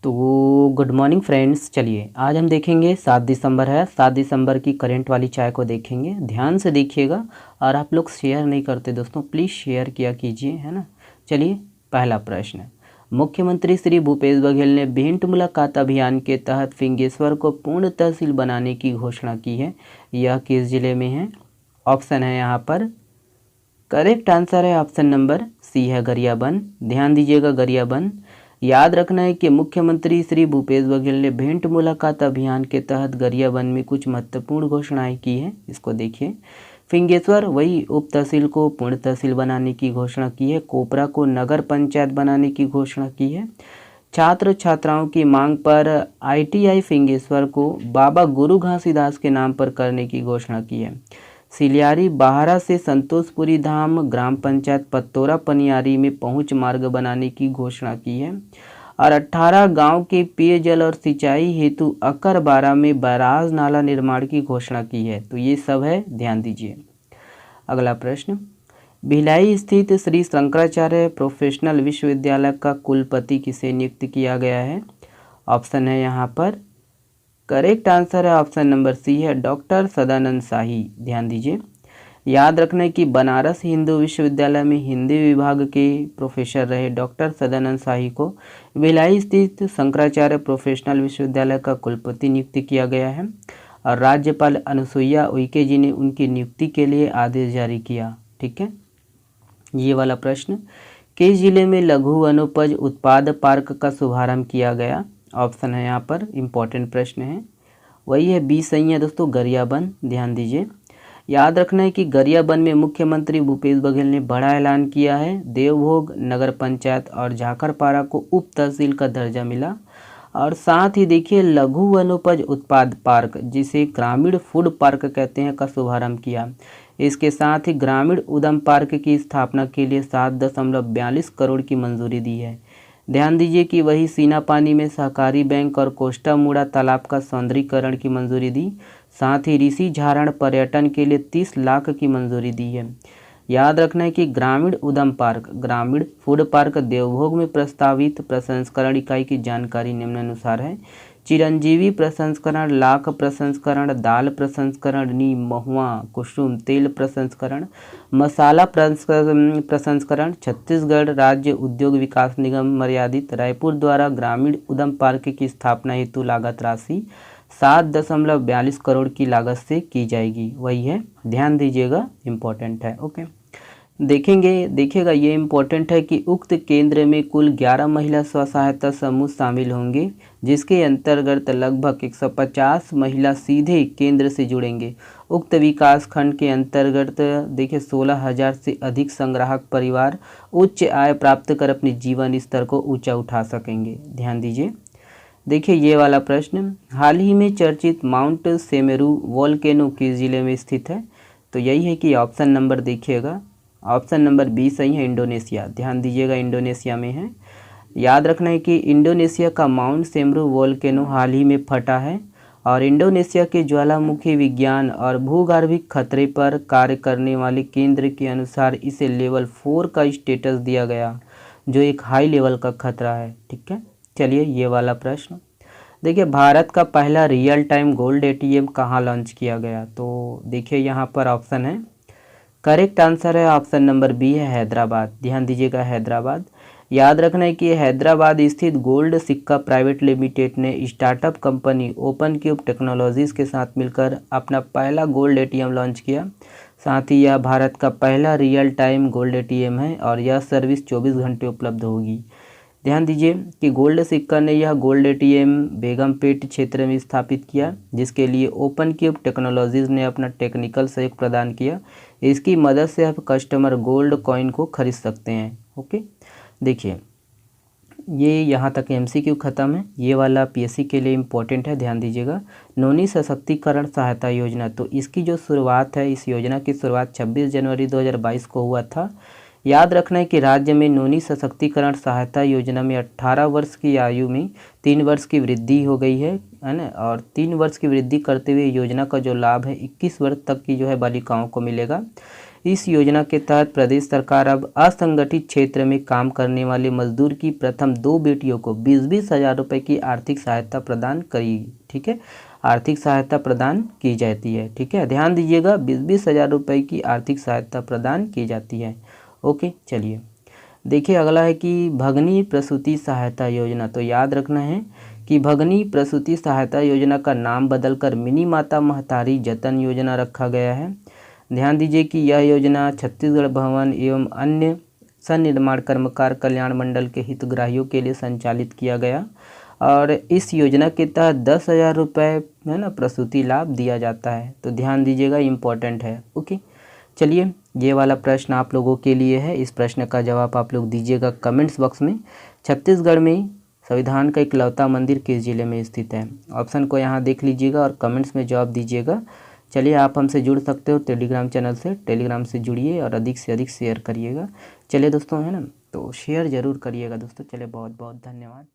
तो good morning friends. चलिए आज हम देखेंगे 7 दिसंबर है, 7 दिसंबर की करंट वाली चाय को देखेंगे। ध्यान से देखिएगा और आप लोग शेयर नहीं करते दोस्तों, प्लीज़ शेयर किया कीजिए, है ना। चलिए पहला प्रश्न, मुख्यमंत्री श्री भूपेश बघेल ने भिंड मुलाकात अभियान के तहत फिंगेश्वर को पूर्ण तहसील बनाने की घोषणा की है। यह किस जिले में है? ऑप्शन है यहाँ पर, करेक्ट आंसर है ऑप्शन नंबर सी है गरियाबंद। ध्यान दीजिएगा गरियाबंद। याद रखना है कि मुख्यमंत्री श्री भूपेश बघेल ने भिंड मुलाकात अभियान के तहत गरियाबंद में कुछ महत्वपूर्ण घोषणाएं की हैं। इसको देखिए, फिंगेश्वर वही उप तहसील को पूर्ण तहसील बनाने की घोषणा की है। कोपरा को नगर पंचायत बनाने की घोषणा की है। छात्र छात्राओं की मांग पर ITI फिंगेश्वर को बाबा गुरु घासीदास के नाम पर करने की घोषणा की है। सिलियारी बाहरा से संतोषपुरी धाम ग्राम पंचायत पतोरा पनियारी में पहुंच मार्ग बनाने की घोषणा की है। और 18 गांव के पेयजल और सिंचाई हेतु अकरबारा में बैराज नाला निर्माण की घोषणा की है। तो ये सब है, ध्यान दीजिए। अगला प्रश्न, भिलाई स्थित श्री शंकराचार्य प्रोफेशनल विश्वविद्यालय का कुलपति किसे नियुक्त किया गया है? ऑप्शन है यहाँ पर, करेक्ट आंसर है ऑप्शन नंबर सी है डॉक्टर सदानंद शाही। ध्यान दीजिए। याद रखना है कि बनारस हिंदू विश्वविद्यालय में हिंदी विभाग के प्रोफेसर रहे डॉक्टर सदानंद शाही को भिलाई स्थित शंकराचार्य प्रोफेशनल विश्वविद्यालय का कुलपति नियुक्त किया गया है। और राज्यपाल अनुसुईया उइके जी ने उनकी नियुक्ति के लिए आदेश जारी किया। ठीक है। ये वाला प्रश्न, किस जिले में लघु वनोपज उत्पाद पार्क का शुभारंभ किया गया? ऑप्शन है यहाँ पर, इम्पॉर्टेंट प्रश्न है, वही है बी सही है दोस्तों, गरियाबंद। ध्यान दीजिए। याद रखना है कि गरियाबंद में मुख्यमंत्री भूपेश बघेल ने बड़ा ऐलान किया है। देवभोग नगर पंचायत और झाकरपारा को उप तहसील का दर्जा मिला। और साथ ही देखिए, लघु वनोपज उत्पाद पार्क, जिसे ग्रामीण फूड पार्क कहते हैं, का शुभारंभ किया। इसके साथ ही ग्रामीण उद्यम पार्क की स्थापना के लिए 7.42 करोड़ की मंजूरी दी है। ध्यान दीजिए कि वही सीनापानी में सहकारी बैंक और कोस्टा मुड़ा तालाब का सौंदर्यीकरण की मंजूरी दी। साथ ही ऋषि झारण पर्यटन के लिए 30 लाख की मंजूरी दी है। याद रखना है कि ग्रामीण उद्यम पार्क ग्रामीण फूड पार्क देवभोग में प्रस्तावित प्रसंस्करण इकाई की जानकारी निम्नानुसार है। चिरंजीवी प्रसंस्करण, लाख प्रसंस्करण, दाल प्रसंस्करण, नीम महुआ कुसुम तेल प्रसंस्करण, मसाला प्रसंस्करण। छत्तीसगढ़ राज्य उद्योग विकास निगम मर्यादित रायपुर द्वारा ग्रामीण उद्यम पार्क की स्थापना हेतु लागत राशि 7.42 करोड़ की लागत से की जाएगी। वही है, ध्यान दीजिएगा, इम्पोर्टेंट है। ओके, देखिएगा ये इम्पोर्टेंट है कि उक्त केंद्र में कुल 11 महिला स्व सहायता समूह शामिल होंगे, जिसके अंतर्गत लगभग 150 महिला सीधे केंद्र से जुड़ेंगे। उक्त विकास खंड के अंतर्गत देखिए 16,000 से अधिक संग्राहक परिवार उच्च आय प्राप्त कर अपने जीवन स्तर को ऊंचा उठा सकेंगे। ध्यान दीजिए। देखिए ये वाला प्रश्न, हाल ही में चर्चित माउंट सेमेरू वोल्केनो किस जिले में स्थित है? तो यही है कि ऑप्शन नंबर देखिएगा, ऑप्शन नंबर बी सही है, इंडोनेशिया। ध्यान दीजिएगा, इंडोनेशिया में है। याद रखना है कि इंडोनेशिया का माउंट सेमेरू वोल्केनो हाल ही में फटा है। और इंडोनेशिया के ज्वालामुखी विज्ञान और भूगर्भिक खतरे पर कार्य करने वाले केंद्र के अनुसार इसे लेवल 4 का स्टेटस दिया गया, जो एक हाई लेवल का खतरा है। ठीक है। चलिए ये वाला प्रश्न, देखिए भारत का पहला रियल टाइम गोल्ड ATM कहाँ लॉन्च किया गया? तो देखिए यहाँ पर ऑप्शन है, करेक्ट आंसर है ऑप्शन नंबर बी है हैदराबाद। ध्यान दीजिएगा, हैदराबाद। याद रखना है कि हैदराबाद स्थित गोल्ड सिक्का प्राइवेट लिमिटेड ने startup company open cube technologies के साथ मिलकर अपना पहला गोल्ड ATM लॉन्च किया। साथ ही यह भारत का पहला रियल टाइम गोल्ड ATM है और यह सर्विस 24 घंटे उपलब्ध होगी। ध्यान दीजिए कि गोल्ड सिक्का ने यह गोल्ड ATM बेगमपेट क्षेत्र में स्थापित किया, जिसके लिए ओपन क्यूब टेक्नोलॉजीज ने अपना टेक्निकल सहयोग प्रदान किया। इसकी मदद से आप कस्टमर गोल्ड कॉइन को खरीद सकते हैं। ओके, देखिए ये यहाँ तक MCQ ख़त्म है। ये वाला PSC के लिए इम्पोर्टेंट है, ध्यान दीजिएगा। नोनी सशक्तिकरण सहायता योजना, तो इसकी जो शुरुआत है, इस योजना की शुरुआत 26 जनवरी 2022 को हुआ था। याद रखना है कि राज्य में नोनी सशक्तिकरण सहायता योजना में 18 वर्ष की आयु में 3 वर्ष की वृद्धि हो गई है ना। और 3 वर्ष की वृद्धि करते हुए योजना का जो लाभ है 21 वर्ष तक की जो है बालिकाओं को मिलेगा। इस योजना के तहत प्रदेश सरकार अब असंगठित क्षेत्र में काम करने वाले मजदूर की प्रथम 2 बेटियों को 20-20 हज़ार रुपये की आर्थिक सहायता प्रदान करेगी। ठीक है, आर्थिक सहायता प्रदान की जाती है। ठीक है, ध्यान दीजिएगा, 20-20 हज़ार रुपये की आर्थिक सहायता प्रदान की जाती है। ओके, चलिए देखिए अगला है कि भगनी प्रसूति सहायता योजना। तो याद रखना है कि भगनी प्रसूति सहायता योजना का नाम बदलकर मिनी माता महतारी जतन योजना रखा गया है। ध्यान दीजिए कि यह योजना छत्तीसगढ़ भवन एवं अन्य सन्निर्माण कर्मकार कल्याण मंडल के हितग्राहियों के लिए संचालित किया गया और इस योजना के तहत 10,000 रुपये है ना प्रसूति लाभ दिया जाता है। तो ध्यान दीजिएगा, इम्पोर्टेंट है। ओके, चलिए ये वाला प्रश्न आप लोगों के लिए है। इस प्रश्न का जवाब आप लोग दीजिएगा कमेंट्स बॉक्स में। छत्तीसगढ़ में संविधान का इकलौता मंदिर किस जिले में स्थित है? ऑप्शन को यहाँ देख लीजिएगा और कमेंट्स में जवाब दीजिएगा। चलिए आप हमसे जुड़ सकते हो टेलीग्राम चैनल से, टेलीग्राम से जुड़िए और अधिक से अधिक शेयर करिएगा। चलिए दोस्तों, है ना, तो शेयर ज़रूर करिएगा दोस्तों। चलिए बहुत बहुत धन्यवाद।